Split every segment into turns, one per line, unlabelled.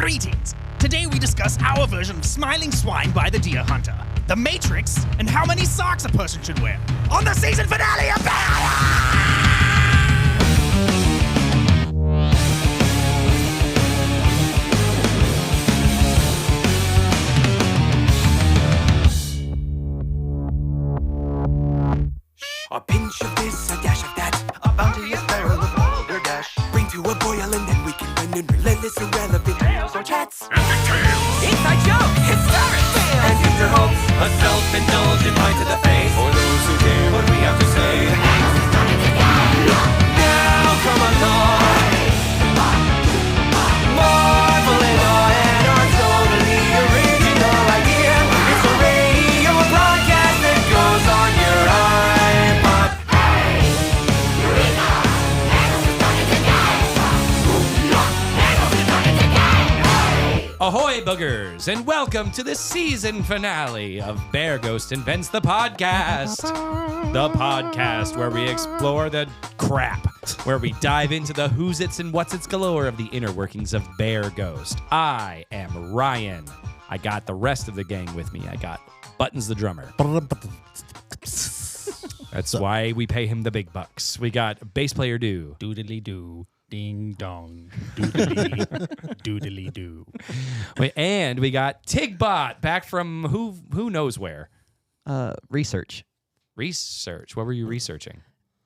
Greetings! Today we discuss our version of Smiling Swine by the Deer Hunter, The Matrix, and how many socks a person should wear on the season finale of
A pinch of this, a dash of that, a bounty, a barrel of balderdash. Bring to a boil and then we can win in relentless, irrelevant tales or chats. Epic tales! Inside joke, historic fails, and future hopes. A self-indulgent pie to the face. For those who care what we have to say. Now come along. Marvel and awe at our totally original idea. It's a radio broadcast that goes on your iPod.
Ahoy, boogers, and welcome to the season finale of Bear Ghost Invents the Podcast. The podcast where we explore the crap, where we dive into the who's its and what's its galore of the inner workings of Bear Ghost. I am Ryan. I got the rest of the gang with me. I got Buttons the drummer. That's why we pay him the big bucks. We got bass player Do.
Doodly doo. Ding dong. Doodly doodly doo.
And we got Tigbot back from who knows where.
Research.
Research. What were you researching?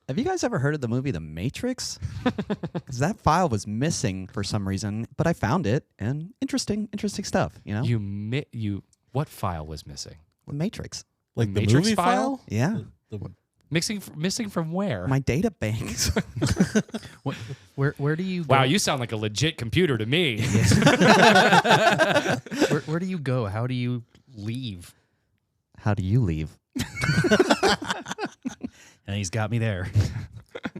Have you guys ever heard of the movie The Matrix? Because that file was missing for some reason, but I found it, and interesting stuff, you know?
What file was missing?
The Matrix.
Like the
Matrix
movie
file?
Yeah.
Missing from where?
My data banks.
Where do you go?
Wow, you sound like a legit computer to me.
Where do you go? How do you leave?
How do you leave?
And he's got me there.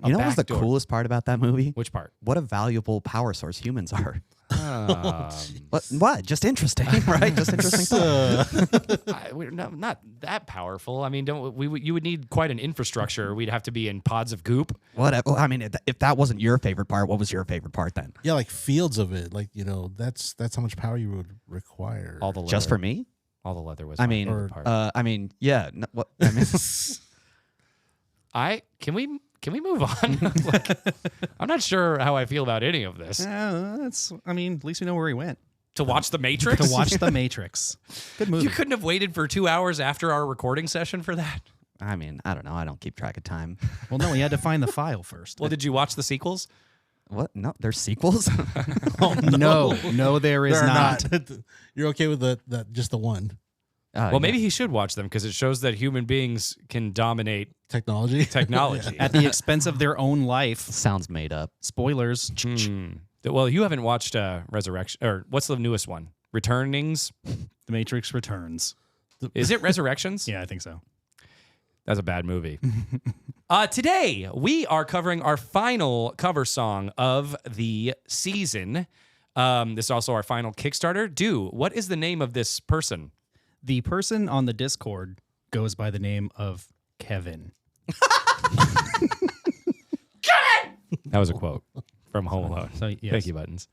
You know what was the
back door.
coolest part about that movie?
Which part?
What a valuable power source humans are.
Um,
What? Just interesting, right? Just interesting stuff.
we're not that powerful. I mean, you would need quite an infrastructure. We'd have to be in pods of goop.
Whatever. I mean, if that wasn't your favorite part, what was your favorite part then?
Yeah, like fields of it. Like, you know, that's how much power you would require.
All the leather.
Just for me?
All the leather was.
I
my
mean,
favorite part.
Yeah. What? I mean,
Can we move on? I'm not sure how I feel about any of this.
At least we know where he went.
To watch The Matrix?
To watch The Matrix. Good movie.
You couldn't have waited for 2 hours after our recording session for that?
I don't know. I don't keep track of time.
Well, no, we had to find the file first.
Well, did you watch the sequels?
What? No, there's sequels?
No, there is
They're
not.
You're okay with the just the one
Well, maybe he should watch them because it shows that human beings can dominate
technology.
technology.
At the expense of their own life.
Sounds made up.
Spoilers.
Well, you haven't watched Resurrection, or what's the newest one? Returnings?
The Matrix Returns.
Is it Resurrections?
Yeah, I think so.
That's a bad movie. Today, we are covering our final cover song of the season. This is also our final Kickstarter. What is the name of this person?
The person on the Discord goes by the name of Kevin.
That was a quote from Home Alone.
So, yes.
Thank you, Buttons.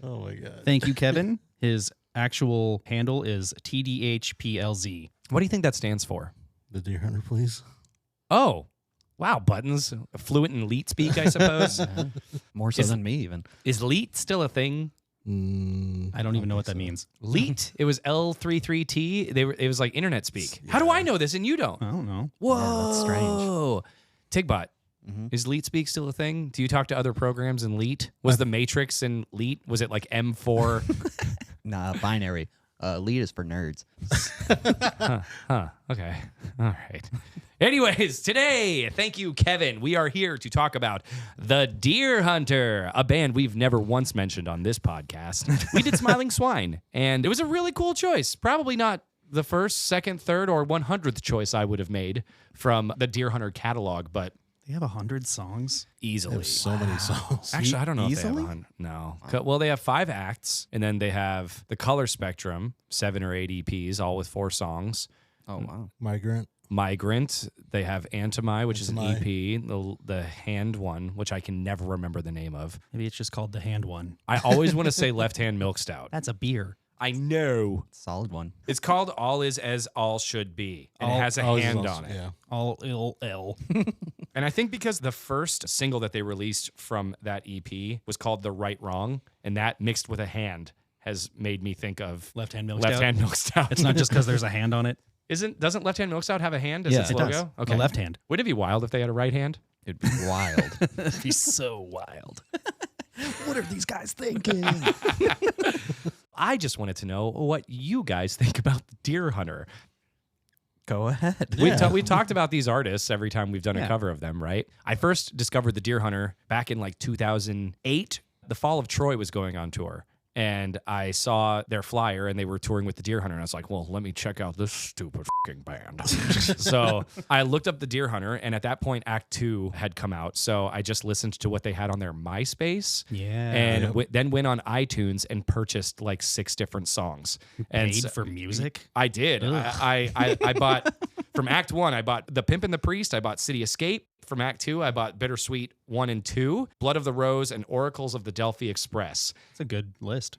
Oh my god.
Thank you, Kevin. His actual handle is TDHPLZ.
What do you think that stands for?
The Deer Hunter, please.
Oh, wow, Buttons. Fluent in Leet speak, I suppose.
More so than me, even.
Is Leet still a thing?
I don't even know what that means.
Leet. It was L33T. It was like internet speak. How do I know this and you don't?
I don't know.
Whoa.
Yeah, that's strange.
Tigbot. Is Leet speak still a thing? Do you talk to other programs in Leet? Was the Matrix in Leet? Was it like M4?
Nah, binary. Lead is for nerds.
Okay. All right. Anyways, today, thank you, Kevin. We are here to talk about The Deer Hunter, a band we've never once mentioned on this podcast. We did Smiling Swine, and it was a really cool choice. Probably not the first, second, third, or 100th choice I would have made from the Deer Hunter catalog, but
They have 100 songs?
easily.
They have so many songs.
Actually, I don't know if they
Easily?
have 100. No. Well, they have 5 acts, and then they have the color spectrum, 7 or 8 EPs, all with 4 songs.
Oh, wow.
Migrant.
Migrant. They have Antimai, which is an
Antimai.
EP. The Hand one, which I can never remember the name of.
Maybe it's just called the Hand One.
I always want to say Left Hand Milk Stout.
That's a beer.
I know.
Solid one.
It's called All Is As All Should Be. And it has a hand on it.
Yeah.
All ill L.
And I think because the first single that they released from that EP was called The Right Wrong, and that mixed with a hand has made me think of
Left Hand Milk
Left
Stout.
Hand Milk Stout.
It's not just because there's a hand on it.
Doesn't Left Hand Milk Stout have a hand as
Yeah,
its
it
logo?
does.
Okay.
The left hand.
Wouldn't it be wild if they had a right hand?
It'd be wild.
It'd be so wild.
What are these guys thinking?
I just wanted to know what you guys think about the Deer Hunter.
Go ahead.
We've talked about these artists every time we've done a cover of them, right? I first discovered the Deer Hunter back in like 2008. The Fall of Troy was going on tour. And I saw their flyer, and they were touring with the Deer Hunter. And I was like, well, let me check out this stupid fucking band. So I looked up the Deer Hunter, and at that point, Act 2 had come out. So I just listened to what they had on their MySpace.
Yeah.
And then went on iTunes and purchased like 6 different songs. And
Paid for music?
I did. I bought, from Act 1, I bought The Pimp and the Priest. I bought City Escape. From Act 2, I bought Bittersweet 1 and 2, Blood of the Rose, and Oracles of the Delphi Express.
It's a good list.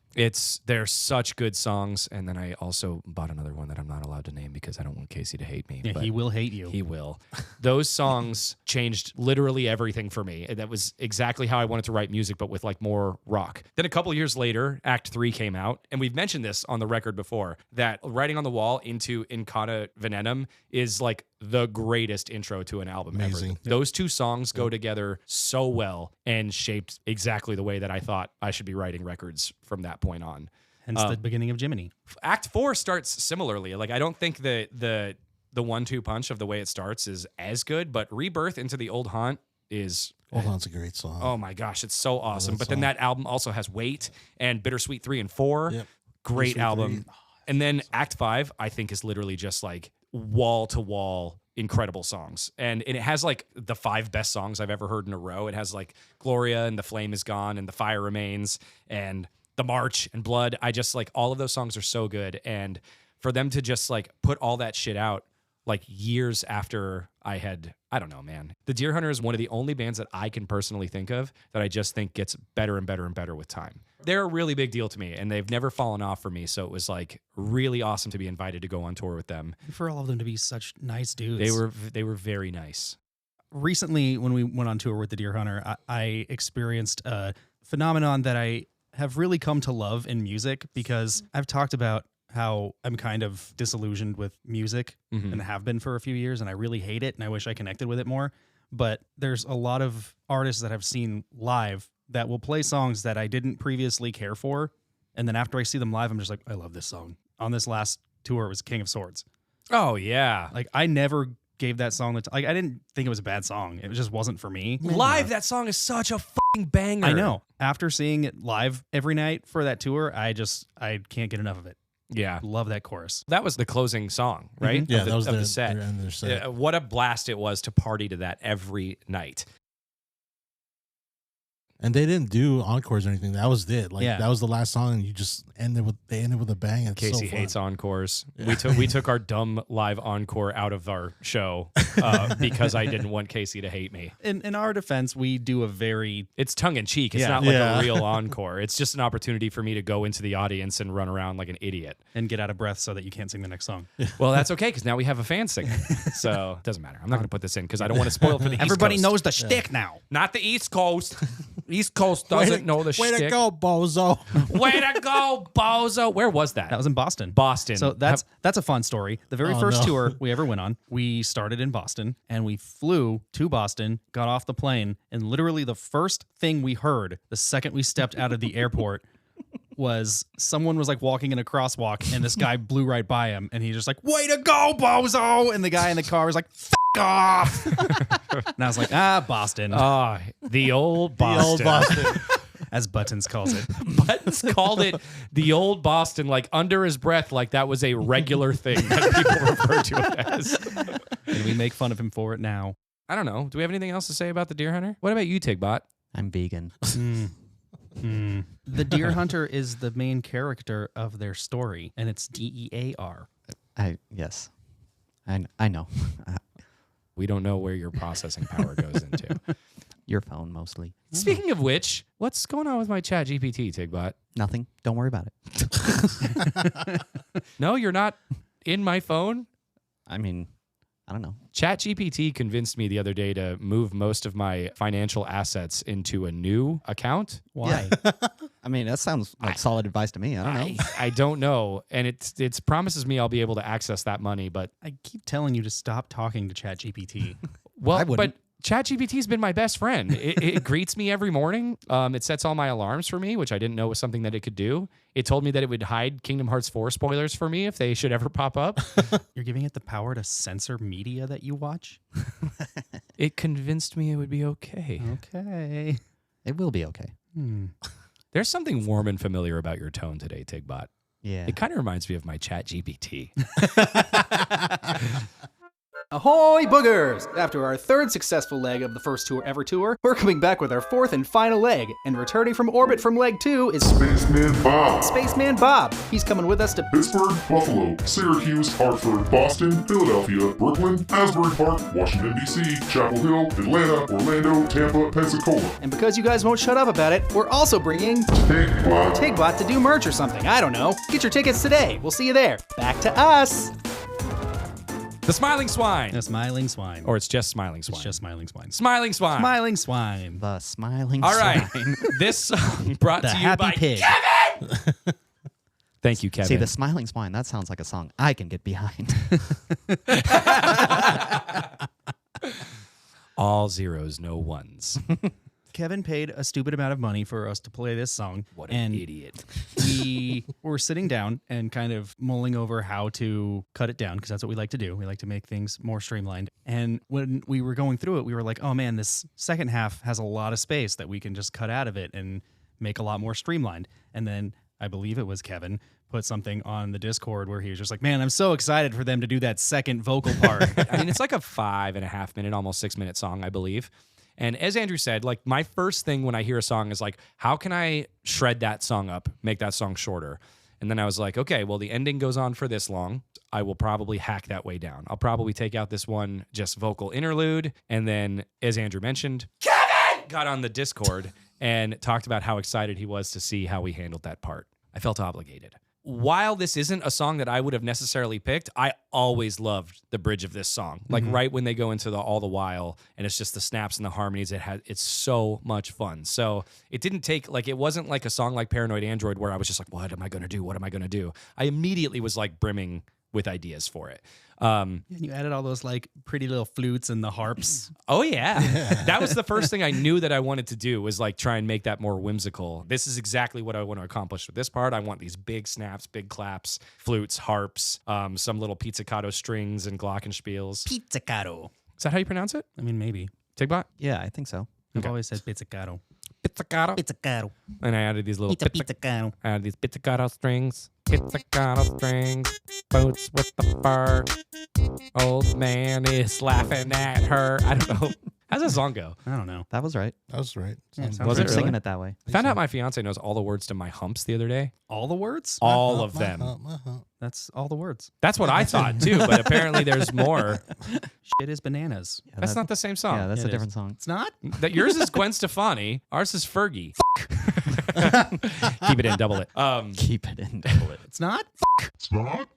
They're such good songs. And then I also bought another one that I'm not allowed to name because I don't want Casey to hate me.
Yeah,
but
he will hate you.
He will. Those songs changed literally everything for me. And that was exactly how I wanted to write music, but with like more rock. Then a couple years later, Act 3 came out. And we've mentioned this on the record before, that Writing on the Wall into Incata Venenum is like the greatest intro to an album
Amazing.
ever. Those 2 songs go together so well and shaped exactly the way that I thought I should be writing records from that point on.
Hence the beginning of Jiminy.
Act 4 starts similarly. Like I don't think the 1-2 punch of the way it starts is as good, but Rebirth into the Old Haunt is
Hold On, it's a great song.
oh my gosh, it's so awesome. But then
song.
that album also has Weight and Bittersweet 3 and 4.
Yep.
Great
Bittersweet
album.
3.
And then Act 5, I think, is literally just like wall to wall incredible songs. And it has like the 5 best songs I've ever heard in a row. It has like Gloria and The Flame Is Gone and The Fire Remains and The March and Blood. I just like all of those songs are so good. And for them to just like put all that shit out like years after I don't know, man. The Deer Hunter is one of the only bands that I can personally think of that I just think gets better and better and better with time. They're a really big deal to me, and they've never fallen off for me. So it was like really awesome to be invited to go on tour with them.
For all of them to be such nice dudes.
They were very nice.
Recently, when we went on tour with the Deer Hunter, I experienced a phenomenon that I have really come to love in music, because I've talked about how I'm kind of disillusioned with music and have been for a few years, and I really hate it, and I wish I connected with it more. But there's a lot of artists that I've seen live that will play songs that I didn't previously care for, and then after I see them live, I'm just like, I love this song. On this last tour, it was King of Swords.
Oh, yeah.
Like, I never gave that song like I didn't think it was a bad song. It just wasn't for me.
Live, that song is such a fucking banger.
I know. After seeing it live every night for that tour, I can't get enough of it.
Yeah.
Love that chorus.
That was the closing song, right?
Yeah,
of the,
that was
of
their,
the set.
their end of their set.
What a blast it was to party to that every night.
And they didn't do encores or anything. That was it. Like that was the last song, and they ended with a bang. It's
Casey
so
hates
fun.
encores. Yeah. We took our dumb live encore out of our show because I didn't want Casey to hate me.
In our defense, we do a very
It's tongue in cheek. It's not like a real encore. It's just an opportunity for me to go into the audience and run around like an idiot
and get out of breath so that you can't sing the next song.
Well, that's okay because now we have a fan singing. So it doesn't matter. I'm not going to put this in because I don't want to spoil it for the East
Everybody
Coast.
knows the shtick now.
Not the East Coast. East Coast doesn't know the
Way
shtick.
to go, bozo.
Way to go, bozo. Where was that?
That was in Boston.
Boston.
So that's a fun story. The very
Oh,
first
no.
tour we ever went on, we started in Boston and we flew to Boston, got off the plane, and literally the first thing we heard the second we stepped out of the airport was someone was like walking in a crosswalk and this guy blew right by him and he just like, way to go, bozo! And the guy in the car was like, f*** off! And I was like, Boston.
The old Boston.
The old Boston.
As Buttons calls it.
Buttons called it the old Boston, like under his breath, like that was a regular thing that people refer to it as.
And we make fun of him for it now.
I don't know. Do we have anything else to say about the Deer Hunter? What about you, Tigbot?
I'm vegan.
The Deer Hunter is the main character of their story, and it's DEAR.
Yes. I know.
We don't know where your processing power goes into.
Your phone mostly.
Speaking of which, what's going on with my chat GPT, Tigbot?
Nothing. Don't worry about it.
No, you're not in my phone?
I mean, I don't know.
ChatGPT convinced me the other day to move most of my financial assets into a new account.
Why?
I mean, that sounds like solid advice to me. I don't know.
I don't know. And it promises me I'll be able to access that money, but
I keep telling you to stop talking to ChatGPT.
well,
wouldn't.
but ChatGPT's been my best friend. It greets me every morning. It sets all my alarms for me, which I didn't know was something that it could do. It told me that it would hide Kingdom Hearts 4 spoilers for me if they should ever pop up.
You're giving it the power to censor media that you watch?
It convinced me it would be okay.
Okay.
It will be okay.
There's something warm and familiar about your tone today, Tigbot.
Yeah.
It kind of reminds me of my ChatGPT.
Ahoy, boogers! After our third successful leg of the first tour ever tour, we're coming back with our fourth and final leg, and returning from orbit from leg 2 is
Spaceman Bob.
Spaceman Bob. He's coming with us to
Pittsburgh, Buffalo, Syracuse, Hartford, Boston, Philadelphia, Brooklyn, Asbury Park, Washington, D.C., Chapel Hill, Atlanta, Orlando, Tampa, Pensacola.
And because you guys won't shut up about it, we're also bringing
Tigbot.
Tigbot to do merch or something. I don't know. Get your tickets today. We'll see you there. Back to us.
The Smiling Swine.
The Smiling Swine.
Or it's just Smiling Swine.
It's just Smiling Swine.
Smiling Swine.
Smiling Swine.
The smiling
All right.
swine.
This song brought
The
to you
Happy
by
Pig.
Kevin. Thank you, Kevin.
See, the smiling swine, that sounds like a song I can get behind.
All zeros, no ones.
Kevin paid a stupid amount of money for us to play this song.
What an idiot.
We were sitting down and kind of mulling over how to cut it down, because that's what we like to do. We like to make things more streamlined. And when we were going through it, we were like, oh man, this second half has a lot of space that we can just cut out of it and make a lot more streamlined. And then I believe it was Kevin put something on the Discord where he was just like, man, I'm so excited for them to do that second vocal part.
I mean, it's like a 5.5 minute, almost 6 minute song, I believe. And as Andrew said, like my first thing when I hear a song is like, how can I shred that song up, make that song shorter? And then I was like, okay, well, the ending goes on for this long. I will probably hack that way down. I'll probably take out this one just vocal interlude. And then, as Andrew mentioned, Kevin got on the Discord and talked about how excited he was to see how we handled that part. I felt obligated. While this isn't a song that I would have necessarily picked, I always loved the bridge of this song. Like right when they go into the all the while, and it's just the snaps and the harmonies. It's so much fun. So it didn't take it wasn't like a song like Paranoid Android where I was just like, what am I gonna do? What am I gonna do? I immediately was like brimming with ideas for it.
And you added all those like pretty little flutes and the harps.
Oh yeah. That was the first thing I knew that I wanted to do, was like try and make that more whimsical. This is exactly what I want to accomplish with this part. I want these big snaps, big claps, flutes, harps, some little pizzicato strings and glockenspiels.
Pizzicato.
Is that how you pronounce it?
I mean, maybe.
Tigbot?
Yeah, I think so.
I've always said pizzicato.
Pizzicato.
Pizzicato.
And I added these little
Pizzicato.
I added these pizzicato strings. Pizzicato strings. Boots with the fur. Old man is laughing at her. I don't know. How's that song go?
I don't know.
That was right.
That was right.
Yeah, it sounds
I
Was
was
it
singing
really?
it that way.
I found out my fiance knows all the words to my humps the other day.
All the words?
All of them.
That's all the words.
That's what I thought too, but apparently there's more.
Shit is bananas.
Yeah,
That's
that-
not the same song.
Yeah, that's
It
a
is.
different song.
It's not?
That yours is Gwen Stefani. Ours is Fergie. Keep it in, double it.
Keep it in. Double it.
It's not?
It's not.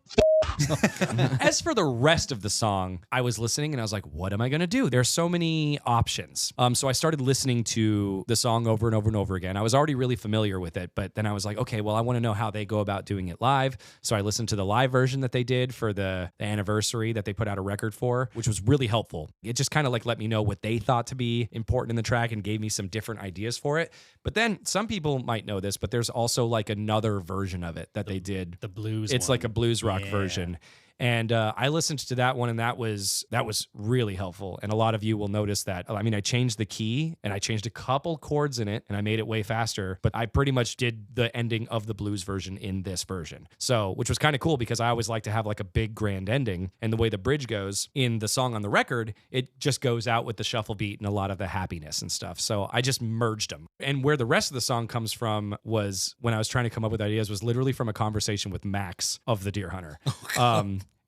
As for the rest of the song, I was listening and I was like, what am I going to do? There's so many options. So I started listening to the song over and over and over again. I was already really familiar with it, but then I was like, okay, well, I want to know how they go about doing it live. So I listened to the live version that they did for the anniversary that they put out a record for, which was really helpful. It just kind of like let me know what they thought to be important in the track and gave me some different ideas for it. But then some people might know this, but there's also like another version of it that they did.
The blues
It's
one.
like a blues rock
Yeah.
version. And I listened to that one, and that was really helpful. And a lot of you will notice that. I mean, I changed the key, and I changed a couple chords in it, and I made it way faster. But I pretty much did the ending of the blues version in this version. So, which was kind of cool because I always like to have like a big grand ending. And the way the bridge goes in the song on the record, it just goes out with the shuffle beat and a lot of the happiness and stuff. So I just merged them. And where the rest of the song comes from was when I was trying to come up with ideas was literally from a conversation with Max of the Deer Hunter.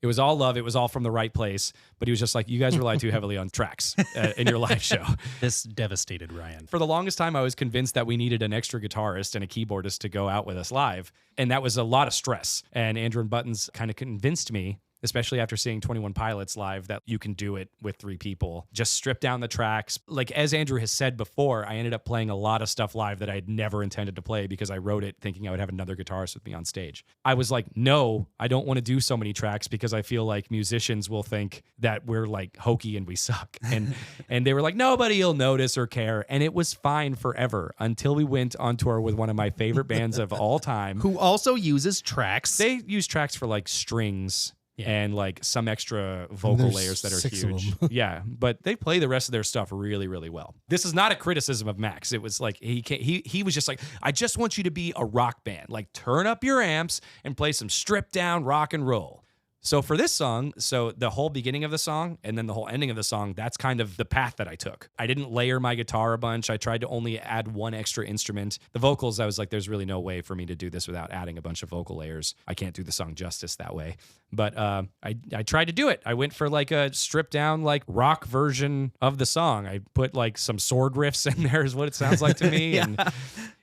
It was all love. It was all from the right place. But he was just like, you guys rely too heavily on tracks in your live show.
This devastated Ryan.
For the longest time, I was convinced that we needed an extra guitarist and a keyboardist to go out with us live. And that was a lot of stress. And Andrew and Buttons kind of convinced me, especially after seeing 21 Pilots live, that you can do it with 3 people. Just strip down the tracks. Like, as Andrew has said before, I ended up playing a lot of stuff live that I had never intended to play because I wrote it thinking I would have another guitarist with me on stage. I was like, no, I don't want to do so many tracks because I feel like musicians will think that we're like hokey and we suck. And they were like, nobody will notice or care. And it was fine forever until we went on tour with one of my favorite bands of all time.
Who also uses tracks.
They use tracks for like strings. Yeah. And like some extra vocal layers that are huge. Yeah, but they play the rest of their stuff really, really well. This is not a criticism of Max. It was like he was just like, I just want you to be a rock band. Like, turn up your amps and play some stripped down rock and roll. So for this song, so the whole beginning of the song and then the whole ending of the song, that's kind of the path that I took. I didn't layer my guitar a bunch. I tried to only add one extra instrument. The vocals, I was like, there's really no way for me to do this without adding a bunch of vocal layers. I can't do the song justice that way. But I tried to do it. I went for like a stripped down like rock version of the song. I put like some sword riffs in there is what it sounds like to me. And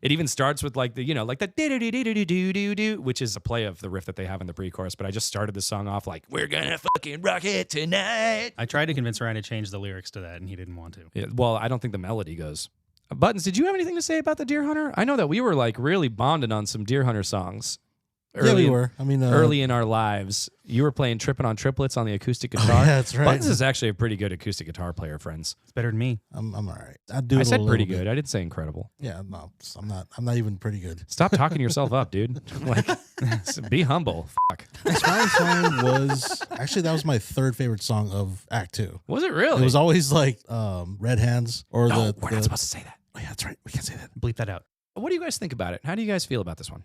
it even starts with like the, you know, like the do-do-do-do-do-do-do, which is a play of the riff that they have in the pre-chorus. But I just started the song off like, we're gonna fucking rock it tonight.
I tried to convince Ryan to change the lyrics to that, and he didn't want to.
Yeah, well, I don't think the melody goes. Buttons, did you have anything to say about the Deer Hunter? I know that we were like really bonding on some Deer Hunter songs.
Yeah, we were. I mean,
early in our lives, you were playing Trippin' on Triplets on the acoustic guitar.
Yeah, that's right.
Buttons is actually a pretty good acoustic guitar player, friends.
It's better than me.
I'm all right.
I said pretty good. I didn't say incredible.
Yeah, no, I'm not even pretty good.
Stop talking yourself up, dude. Like, be humble. Fuck.
Swine was actually, that was my 3rd favorite song of Act 2.
Was it really?
It was always like Red Hands or
we're not supposed to say that.
Oh yeah, that's right. We can't say that.
Bleep that out.
What do you guys think about it? How do you guys feel about this one?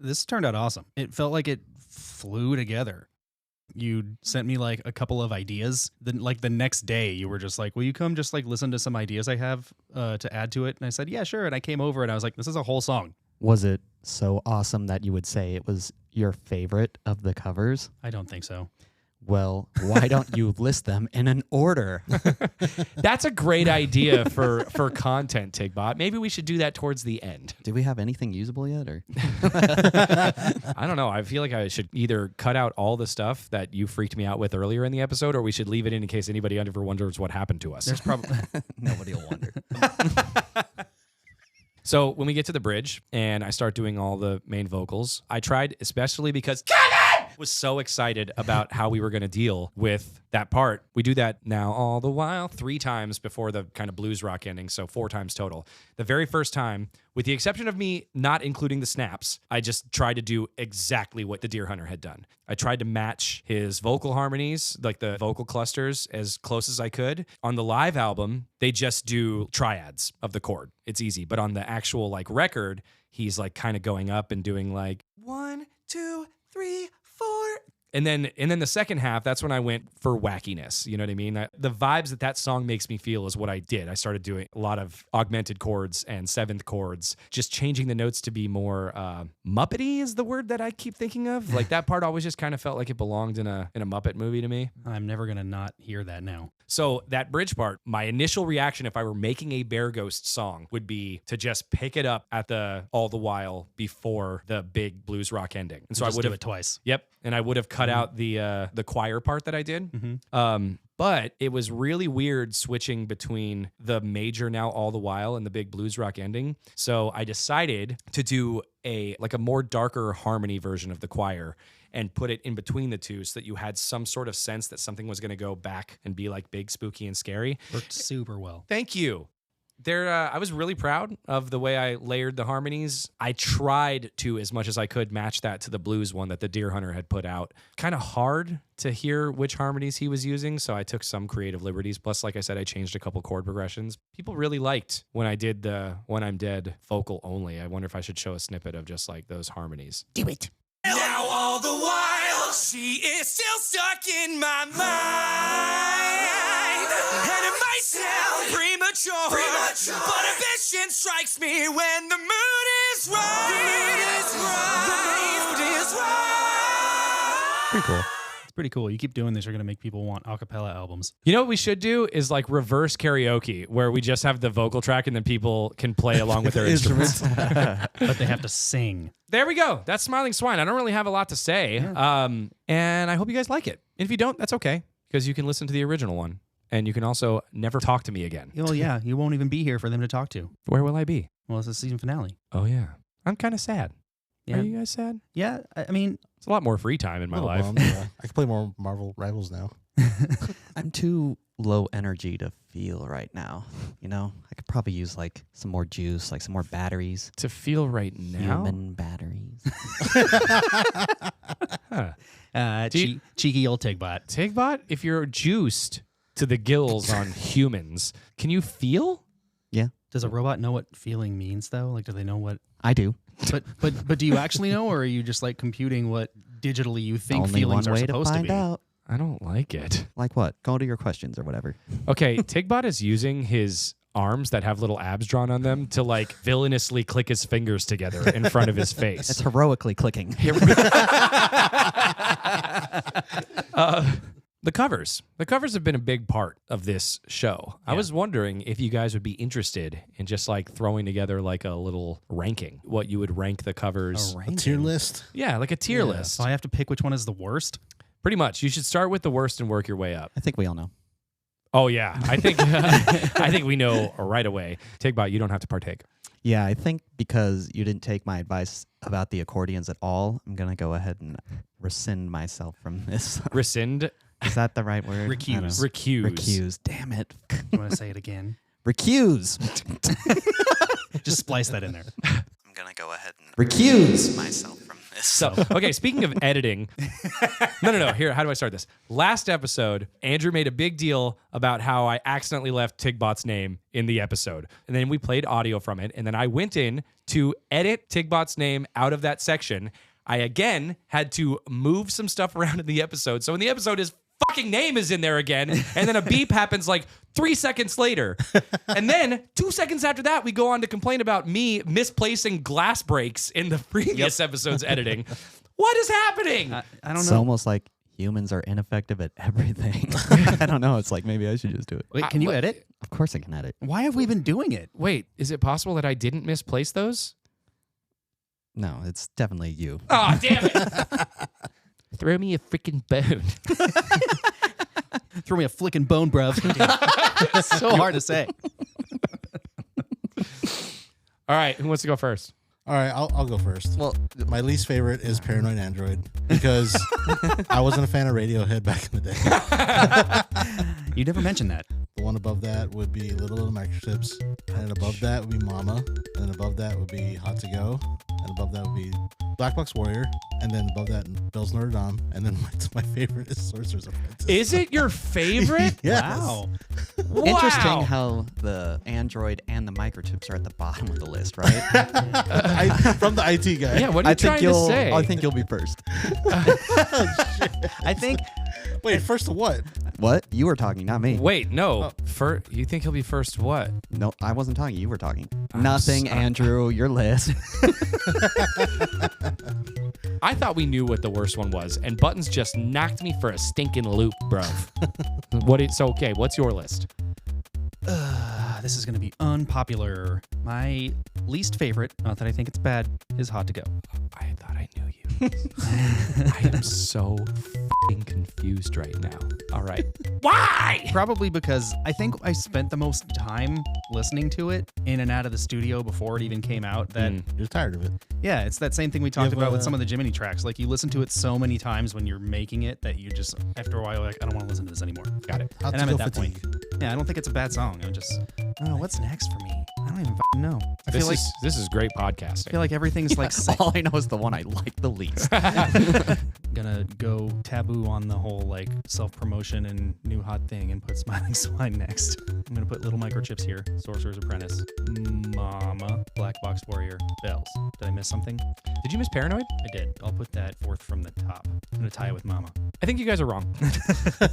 This turned out awesome. It felt like it flew together. You sent me like a couple of ideas. Then like the next day you were just like, will you come just like listen to some ideas I have to add to it? And I said, yeah, sure. And I came over and I was like, this is a whole song.
Was it so awesome that you would say it was your favorite of the covers?
I don't think so.
Well, why don't you list them in an order?
That's a great idea for content, Tigbot. Maybe we should do that towards the end.
Do we have anything usable yet? Or
I don't know. I feel like I should either cut out all the stuff that you freaked me out with earlier in the episode, or we should leave it in case anybody ever wonders what happened to us.
There's probably
nobody will wonder.
So when we get to the bridge and I start doing all the main vocals, I tried, especially because was so excited about how we were going to deal with that part. We do that now all the while 3 times before the kind of blues rock ending, so 4 times total. The very first time, with the exception of me not including the snaps, I just tried to do exactly what the Deer Hunter had done. I tried to match his vocal harmonies, like the vocal clusters, as close as I could. On the live album, they just do triads of the chord. It's easy. But on the actual like record, he's like kind of going up and doing like 1, 2, 3, 4. And then the second half, that's when I went for wackiness. You know what I mean? The vibes that song makes me feel is what I did. I started doing a lot of augmented chords and 7th chords, just changing the notes to be more Muppety is the word that I keep thinking of. Like that part always just kind of felt like it belonged in a Muppet movie to me.
I'm never going to not hear that now.
So that bridge part, my initial reaction if I were making a Bear Ghost song would be to just pick it up at the all the while before the big blues rock ending. And so I would have
it twice.
Yep, and I would have cut out the choir part that I did. But it was really weird switching between the major now all the while and the big blues rock ending. So I decided to do a more darker harmony version of the choir and put it in between the two so that you had some sort of sense that something was going to go back and be like big, spooky, and scary.
Worked super well.
Thank you. I was really proud of the way I layered the harmonies. I tried to, as much as I could, match that to the blues one that the Deer Hunter had put out. Kind of hard to hear which harmonies he was using, so I took some creative liberties. Plus, like I said, I changed a couple chord progressions. People really liked when I did the When I'm Dead vocal only. I wonder if I should show a snippet of just like those harmonies.
Do it. Now all the while, she is still stuck in my mind. And it might sound premature, but a vision strikes me when the mood is right. The mood is right.
Pretty cool. Pretty cool. You keep doing this, you're going to make people want a cappella albums.
You know what we should do is like reverse karaoke, where we just have the vocal track and then people can play along with their instruments.
But they have to sing.
There we go. That's Smiling Swine. I don't really have a lot to say. And I hope you guys like it. And if you don't, that's okay, because you can listen to the original one. And you can also never talk to me again.
Well, yeah, you won't even be here for them to talk to.
Where will I be?
Well, it's the season finale.
Oh, yeah. I'm kind of sad.
Yeah.
Are you guys sad?
Yeah, I mean...
It's a lot more free time in my life.
Yeah. I can play more Marvel Rivals now.
I'm too low energy to feel right now. You know, I could probably use like some more juice, like some more batteries.
To feel right now?
Human batteries.
Cheeky old Tigbot.
Tigbot, if you're juiced to the gills on humans, can you feel?
Yeah.
Does a robot know what feeling means, though? Like, do they know what...
I do.
But do you actually know, or are you just like computing what digitally you think
Only
feelings
one
are
way to
supposed to
find
be?
out.
I don't like it.
Like what? Go to your questions or whatever.
Okay, Tigbot is using his arms that have little abs drawn on them to like villainously click his fingers together in front of his face.
It's heroically clicking.
The covers. The covers have been a big part of this show.
Yeah.
I was wondering if you guys would be interested in just like throwing together like a little ranking, what you would rank the covers.
A tier list?
Yeah, like a tier list.
So I have to pick which one is the worst?
Pretty much. You should start with the worst and work your way up.
I think we all know.
Oh, yeah. I think we know right away. Tigbot, you don't have to partake.
Yeah, I think because you didn't take my advice about the accordions at all, I'm going to go ahead and rescind myself from this.
Rescind?
Is that the right word?
Recuse.
Recuse.
Recuse. Damn it.
You want to say it again?
Recuse.
Just splice that in there.
I'm going to go ahead and recuse myself from this.
So, okay, speaking of editing. No. Here, how do I start this? Last episode, Andrew made a big deal about how I accidentally left Tigbot's name in the episode. And then we played audio from it. And then I went in to edit Tigbot's name out of that section. I again had to move some stuff around in the episode. So in the episode, his fucking name is in there again. And then a beep happens like 3 seconds later. And then 2 seconds after that, we go on to complain about me misplacing glass breaks in the previous episode's editing. What is happening?
I don't know.
It's almost like humans are ineffective at everything. I don't know. It's like maybe I should just do it.
Wait, can you edit?
Of course I can edit.
Why have we been doing it?
Wait, is it possible that I didn't misplace those?
No, it's definitely you.
Oh, damn it. Throw me a freaking bone.
Throw me a flicking bone, bruv. It's so hard to say.
All right, who wants to go first?
All right, I'll go first.
Well,
My least favorite is Paranoid Android because I wasn't a fan of Radiohead back in the day.
You never mentioned that.
The one above that would be Little Little Microchips, and above that would be Mama, and then above that would be Hot to Go, and above that would be Black Box Warrior, and then above that Bells Notre Dame, and then my favorite is Sorcerer's Apprentice.
Is it your favorite?
Yes.
Wow.
interesting how the Android and the microchips are at the bottom of the list, right?
From the IT guy.
Yeah, what are you trying to say?
I think you'll be first.
I think...
Wait, first to what?
What? You were talking, not me.
Wait, no. You think he'll be first what?
No, I wasn't talking. You were talking. Nothing, Andrew. Your list.
I thought we knew what the worst one was, and Buttons just knocked me for a stinking loop, bro. Okay, what's your list?
This is going to be unpopular. My least favorite, not that I think it's bad, is Hot to Go.
I thought I knew you. I am so f***ing confused right now. All right. Why?
Probably because I think I spent the most time listening to it in and out of the studio before it even came out. That
You're tired of it.
Yeah, it's that same thing we talked about with some of the Jiminy tracks. Like, you listen to it so many times when you're making it that you just, after a while, you're like, I don't want to listen to this anymore. Got it.
Hot
And
to
I'm
Go
at that
fatigue.
point. Yeah, I don't think it's a bad song. I'm just, oh, what's next for me? I don't even fucking know. I feel like
This is great podcasting.
I feel like everything's like
All I know is the one I like the least.
gonna go taboo on the whole like self-promotion and new hot thing and put Smiling Swine next. I'm gonna put Little Microchips here, Sorcerer's Apprentice, Mama, Black Box Warrior, Bells. Did I miss something?
Did you miss Paranoid?
I did. I'll put that fourth from the top. I'm gonna tie it with Mama.
I think you guys are wrong.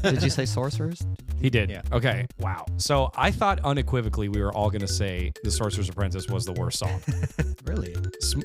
Did you say Sorcerers?
He did.
Yeah.
Okay. Wow. So I thought unequivocally we were all going to say The Sorcerer's Apprentice was the worst song.
Really?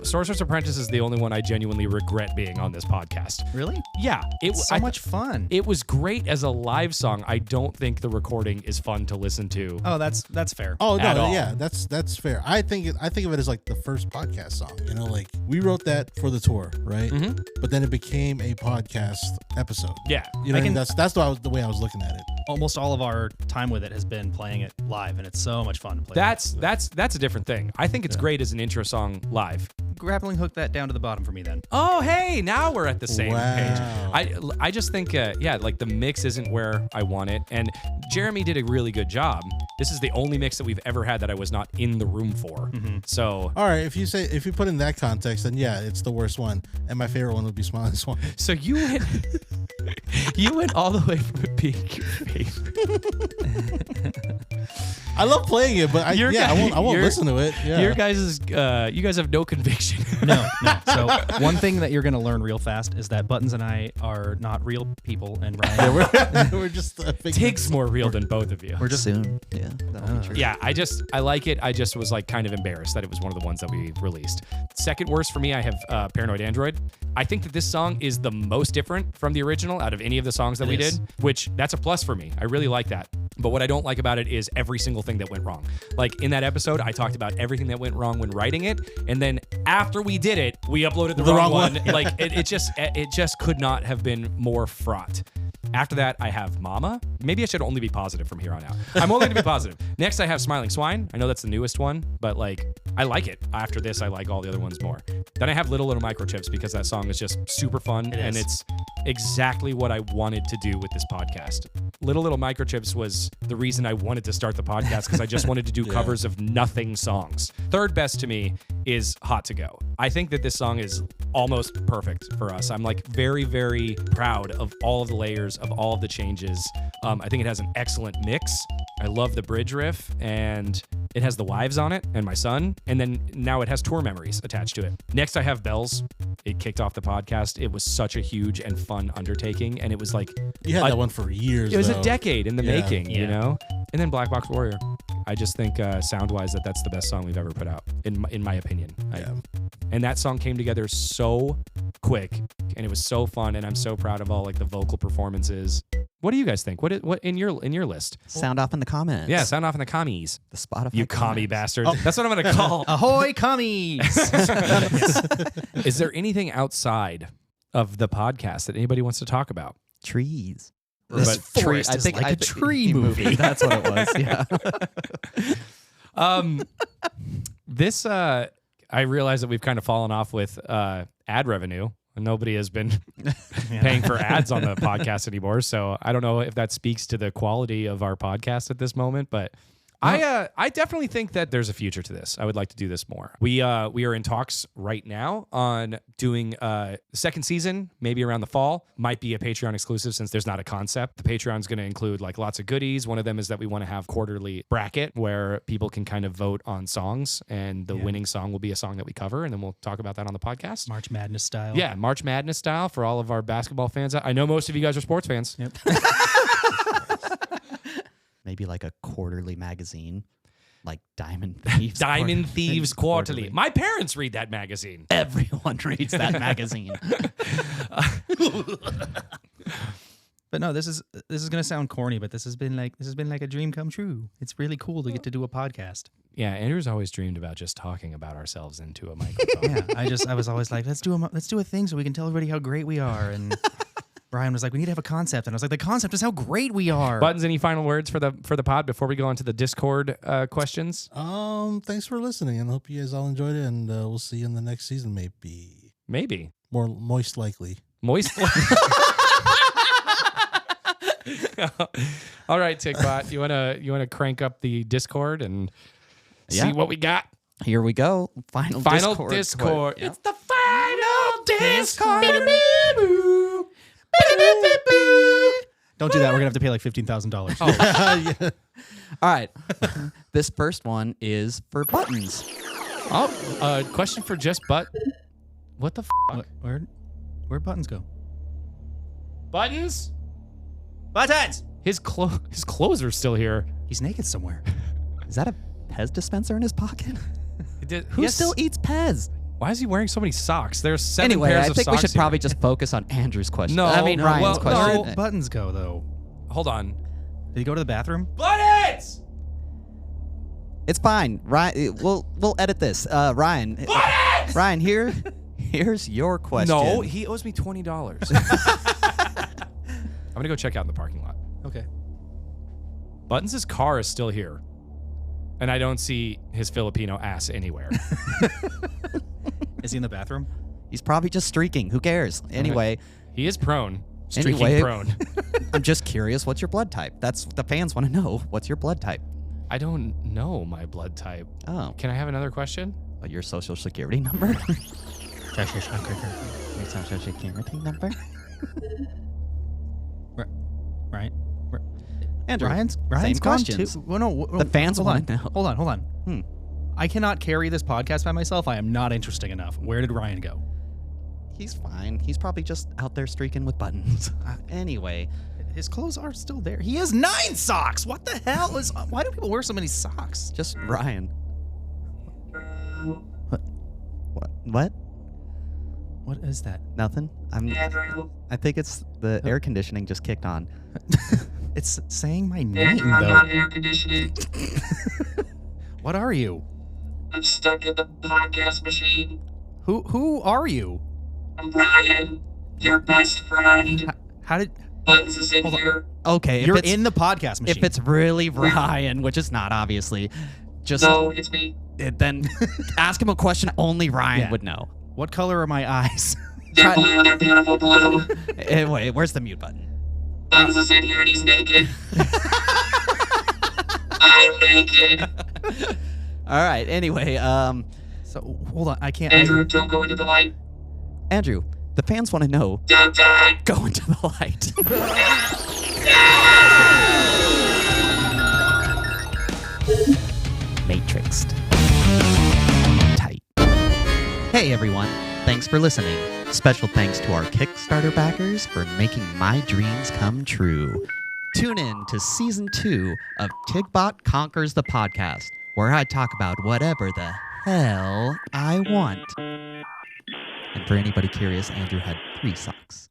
Sorcerer's Apprentice is the only one I genuinely regret being on this podcast.
Really?
Yeah,
It's so much fun.
It was great as a live song. I don't think the recording is fun to listen to.
Oh, that's fair.
Oh
At
no,
all.
yeah, that's fair. I think of it as like the first podcast song. You know, like we wrote that for the tour, right?
Mm-hmm.
But then it became a podcast episode.
Yeah.
You know, that's the way I was looking at it.
Almost all of our time with it has been playing it live, and it's so much fun to play.
That's a different thing. I think it's great as an intro song live.
Grappling hook that down to the bottom for me then.
Oh, hey, now we're at the same
Wow.
page. I just think, like the mix isn't where I want it. And Jeremy did a really good job. This is the only mix that we've ever had that I was not in the room for.
Mm-hmm.
So,
All right, if you put in that context, then yeah, it's the worst one. And my favorite one would be Smiling Swine.
so you went, you went all the way from it being your favorite.
I love playing it, but I won't listen to it. Yeah.
You guys have no conviction.
No. So one thing that you're going to learn real fast is that Buttons and I are not real people, and Ryan.
we're just
Tig's more real than both of you.
We're just soon. Yeah. That'll be true.
Yeah, I like it. I just was like kind of embarrassed that it was one of the ones that we released. Second worst for me, I have Paranoid Android. I think that this song is the most different from the original out of any of the songs that we did, which that's a plus for me. I really like that. But what I don't like about it is every single thing that went wrong. Like in that episode, I talked about everything that went wrong when writing it, and then after we did it, we uploaded the wrong one. Like it just could not have been more fraught. After that, I have Mama. Maybe I should only be positive from here on out. I'm only going to be positive. Next, I have Smiling Swine. I know that's the newest one, but like I like it. After this, I like all the other ones more. Then I have Little Microchips because that song is just super fun, and it's exactly what I wanted to do with this podcast. Little Microchips was the reason I wanted to start the podcast because I just wanted to do covers of nothing songs. Third best to me is Hot to Go. I think that this song is almost perfect for us. I'm like very, very proud of all of the layers, of all of the changes. I think it has an excellent mix. I love the bridge riff, and it has the wives on it and my son, and then now it has tour memories attached to it. Next, I have Bells. It kicked off the podcast. It was such a huge and fun undertaking, and it was like
You had that one for years.
it was
though.
a decade in the making, you
Yeah.
know? And then Black Box Warrior. I just think sound-wise that's the best song we've ever put out, in my opinion. And that song came together so quick, and it was so fun, and I'm so proud of all like the vocal performances. What do you guys think? What in your list?
Sound off in the comments.
Yeah, sound off in the commies.
The Spotify.
You commie
comments.
bastard. That's what I'm going to call.
Ahoy, commies!
Is there anything outside of the podcast that anybody wants to talk about?
Trees.
This
But
forest
I
is
think
like
I
a
think-
tree movie.
That's what it was. Yeah.
This I realize that we've kind of fallen off with ad revenue. Nobody has been paying for ads on the podcast anymore, so I don't know if that speaks to the quality of our podcast at this moment, but I definitely think that there's a future to this. I would like to do this more. We are in talks right now on doing the second season, maybe around the fall. Might be a Patreon exclusive since there's not a concept. The Patreon's going to include like lots of goodies. One of them is that we want to have quarterly bracket where people can kind of vote on songs, and the winning song will be a song that we cover, and then we'll talk about that on the podcast.
March Madness style.
Yeah, March Madness style for all of our basketball fans. I know most of you guys are sports fans.
Yep.
Maybe like a quarterly magazine, like Diamond Thieves.
Diamond Thieves Quarterly. My parents read that magazine.
Everyone reads that magazine.
But no, this is gonna sound corny, but this has been like a dream come true. It's really cool to get to do a podcast.
Yeah, Andrew's always dreamed about just talking about ourselves into a microphone.
Yeah, I was always like, let's do a thing so we can tell everybody how great we are. And Brian was like, we need to have a concept, and I was like, the concept is how great we are.
Buttons, any final words for the pod before we go on to the Discord questions?
Thanks for listening, and hope you guys all enjoyed it. And we'll see you in the next season, maybe.
More
Most likely.
moist. All right, Tickbot, you wanna crank up the Discord and see what we got?
Here we go. Final
Discord.
Yeah.
It's the final Discord.
Don't do that. We're gonna have to pay like $15,000.
Oh.
All right. This first one is for Buttons.
Oh, question for just Butt. What the fuck?
Where'd Buttons go?
Buttons?
Buttons!
His clothes are still here.
He's naked somewhere.
Is that a Pez dispenser in his pocket? Who
Yes.
still eats Pez?
Why is he wearing so many socks? There's 7
Anyway,
pairs
I
of
think we
socks
should probably just focus on Andrew's question.
No,
I mean
no,
Ryan's
well,
question.
Where did buttons go though?
Hold on.
Did he go to the bathroom?
Buttons!
It's fine. Ryan, we'll edit this. Ryan.
Buttons!
Ryan, here's your question.
No, he owes me $20. I'm gonna go check out in the parking lot.
Okay.
Buttons' car is still here, and I don't see his Filipino ass anywhere.
Is he in the bathroom?
He's probably just streaking. Who cares? Anyway,
He is prone. Streaking
Anyway.
prone.
I'm just curious. What's your blood type? That's the fans want to know. What's your blood type?
I don't know my blood type.
Oh,
Can I have another question?
your social security number? Your social security number?
Right.
Andrew,
Ryan's
same
gone
questions.
too. Well, no,
The fans
hold
want
on.
to know.
Hold on. I cannot carry this podcast by myself. I am not interesting enough. Where did Ryan go?
He's fine. He's probably just out there streaking with buttons. Anyway,
His clothes are still there. He has 9 socks. What the hell is? Why do people wear so many socks?
just Ryan. What?
What is that?
Nothing. I think it's the air conditioning just kicked on.
It's saying my name though.
Air conditioning.
What are you?
I'm stuck in the podcast machine.
Who are you?
I'm Ryan, your best friend.
How did?
Buttons is in
Hold on.
here.
Okay,
You're
if it's,
in the podcast machine.
if it's really Ryan, which it's not obviously, just
No, it's me.
then ask him a question only Ryan
Yeah.
would know.
What color are my eyes?
They're blue, they're beautiful blue.
Anyway, where's the mute button?
Buttons is in here and he's naked. I'm naked.
All right. Anyway,
So hold on. I can't.
Andrew, don't go into the light.
Andrew, the fans want to know.
Don't die.
Go into the light. Matrixed. Tight. Hey everyone, thanks for listening. Special thanks to our Kickstarter backers for making my dreams come true. Tune in to Season 2 of Tigbot Conquers the Podcast, where I talk about whatever the hell I want. And for anybody curious, Andrew had 3 socks.